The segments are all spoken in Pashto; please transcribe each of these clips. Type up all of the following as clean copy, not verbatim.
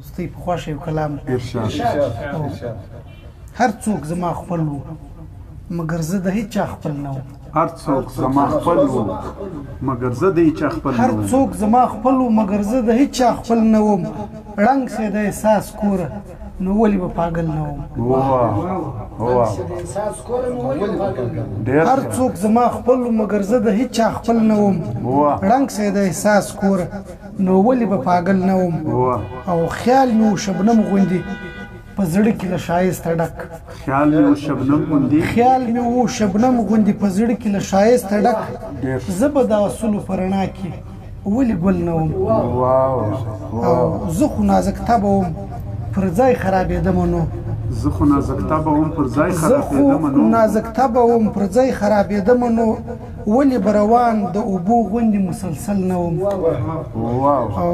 ستی په خوښ یو کلام ارشاد هر څوک زما خپل و مګر زه د هیچا خپل نه وم هر څوک زما خپل و مګر زه د هیچا خپل نه هر وم څوک زما خپل و مګر زه د هیچا خپل نه وم ړنګ سي د احساس کوره نو ولې به پاگل نه وم هر څوک زما خپل و مګر زه د هیچا خپل نه وم ړنګ سي د احساس کوره نو ولې به پاگل نه وم او خیال مې و شبنم غوندې په زړه کې له ښایسته ډک خیال مې و شبنم غوندې خیال مې و شبنم غوندې په زړه کې له ښایسته ډک زه به د اصولو په رڼا کې ولې ګل نه وم او زه خو نازک طبعه وم پر ځای خرابېدم نو زه خو نازک طبعه وم پر ځای خرابېدم نو نازک طبعه وم پر ځای خرابېدم نو ولې به روان د اوبو غوندې مسلسل نه وم او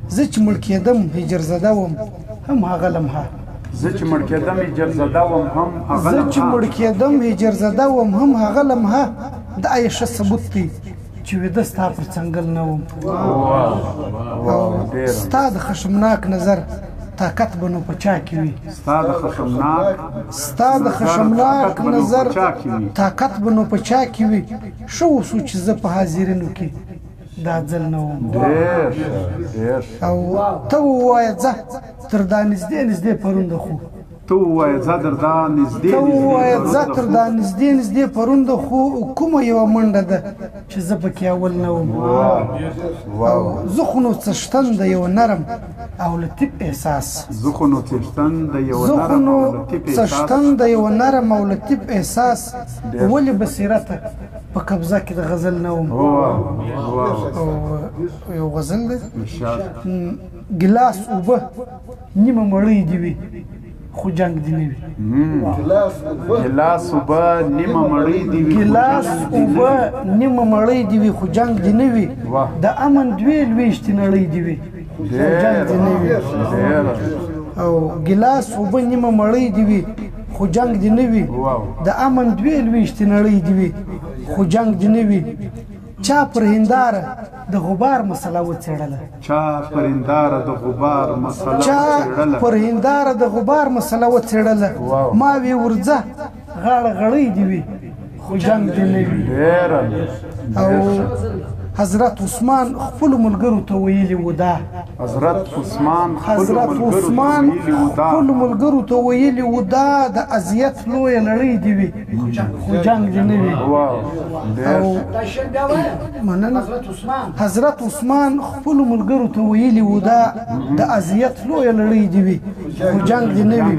زه چې مړ کېدم هجر زده وم هم هغه لمحه زه چې مړ کېدم هجر زده وم هم هغه زه چې مړ کېدم هجر زده وم هم هغه لمحه دا یې ښه ثبوت دی چې ویده ستا پر څنګل نه وم او ستا د خشمناک نظر طاقت به نو په چا کې وي ستا د خشمناک نظر طاقت به نو په چا کې وي ښه وسو چې زه په حاضرینو کې دا ځل نه وم او ته ووایه ځه تر دا نږدې پرونده خو ته ووایه ځه تر دا نږدې پرونده خو کومه یوه منډه ده چې زه پکې اول نه وم او زه خو نو څښتن د یو نرم او لطیف احساس ولې بصیرته په قبضه کې د غزل نه وم یو غزل دی ګلاس اوبه نیمه مړۍ دي وي خو جنگ دی نه وي ګلاس اوبه نیمه مړۍ دي وي خو جنگ دی نه وي د امن دوې لویشتې نړۍ دي وي جنگ دی نه وي او ګلاس اوبه نیمه مړۍ دي وي خو جنگ دی نه وي د امن دوې لویشتې نړۍ دي وي خو جنگ دی نه وي چا پر هنداره د غبار مسله وڅېړله ما وی ورځه غاړه غړۍ دي وي خو جنگ دی نه وي او حضرت عثمان خپلو ملګرو ته ویلي و دا د اذیت لویه لړۍ دي وي خو جنگ دی نه وي حضرت عثمان خپلو ملګرو ته ویلي و دا د اذیت لویه لړۍ دي وي خو جنگ دی نه وي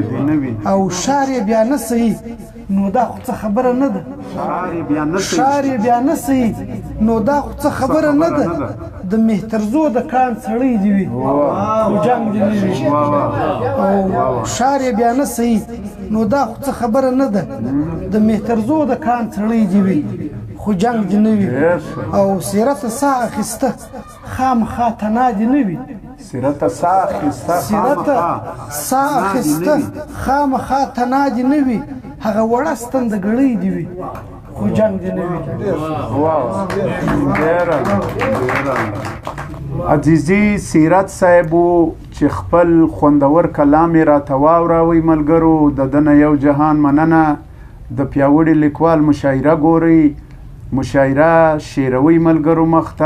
او شار یې بیا نه صحیح نو دا خو څه خبره نه ده نو دا خو څه خبره نه ده د مهترزو د کان سړی دی وي خو جنگ دی نه وي او شار یې بیا نه صحیح نو دا خو څه خبره نه ده د مهترزو د کان سړی دی وي خو جنگ دی نه وي او سیرت سا اخیسته خامخا تنادي نه وي خامخا تنادي نه وي هغه وړه ستن د ګړۍ دی وي خو جنگ دی نه وي عزیزي سیرت صاحبو چې خپل خوندور کلام یې راته واوراوئ ملګرو د ده نه یو جهان مننه د پیاوړي لیکوال مشاعره ګورئ مشاعره شعروي ملګرو مخ ته